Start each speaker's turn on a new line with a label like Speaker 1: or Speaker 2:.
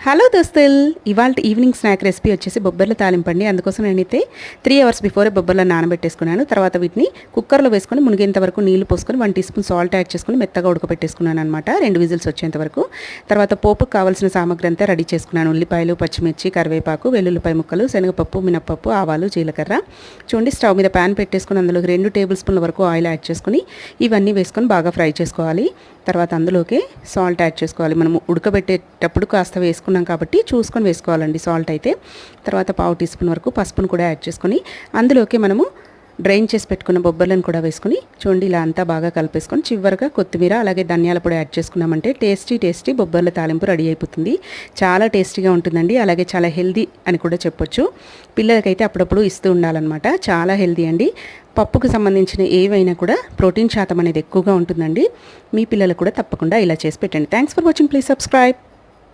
Speaker 1: Hello దోస్తుల్, ఇవాళ evening snack recipe వచ్చేసి బొబ్బర్ల తాలింపండి. అందుకోసం నేనైతే 3 అవర్స్ బిఫోరే బొబ్బర్లను నానబెట్టేసుకున్నాను. తర్వాత వీటిని కుక్కర్లో వేసుకొని మునిగేంత వరకు నీళ్లు పోసుకొని 1 టీ స్పూన్ సాల్ట్ యాడ్ చేసుకొని మెత్తగా ఉడకబెట్టేసుకున్నాను అనమాట. 2 విజిల్స్ వచ్చేంత వరకు. తర్వాత పోపుకు కావాల్సిన సామాగ్రి అంతా రెడీ చేసుకున్నాను. ఉల్లిపాయలు, పచ్చిమిర్చి, కరివేపాకు, వెల్లుల్లిపాయ ముక్కలు, శనగపప్పు, మినప్పప్పు, ఆవాలు, జీలకర్ర. చూడండి, స్టవ్ మీద ప్యాన్ పెట్టేసుకొని అందులోకి 2 టేబుల్ స్పూన్ల వరకు ఆయిల్ యాడ్ చేసుకొని ఇవన్నీ వేసుకొని బాగా ఫ్రై చేసుకోవాలి. తర్వాత అందులోకి సాల్ట్ యాడ్ చేసుకోవాలి. మనం ఉడకబెట్టేటప్పుడు కాస్త వేసుకున్నాం కాబట్టి చూసుకొని వేసుకోవాలండి సాల్ట్ అయితే. తర్వాత 1/2 టీ స్పూన్ వరకు పసుపును కూడా యాడ్ చేసుకొని అందులోకి మనము డ్రైన్ చేసి పెట్టుకున్న బొబ్బర్లను కూడా వేసుకొని చూడండి ఇలా అంతా బాగా కలిపేసుకొని చివరిగా కొత్తిమీర అలాగే ధనియాల పొడి యాడ్ చేసుకున్నామంటే టేస్టీ బొబ్బర్ల తాలింపు రెడీ అయిపోతుంది. చాలా టేస్టీగా ఉంటుందండి. అలాగే చాలా హెల్దీ అని కూడా చెప్పొచ్చు. పిల్లలకైతే అప్పుడప్పుడు ఇస్తూ ఉండాలన్నమాట. చాలా హెల్దీ అండి. పప్పుకు సంబంధించిన ఏవైనా కూడా ప్రోటీన్ శాతం అనేది ఎక్కువగా ఉంటుందండి. మీ పిల్లలకు కూడా తప్పకుండా ఇలా చేసి పెట్టండి. Thanks for watching. Please subscribe.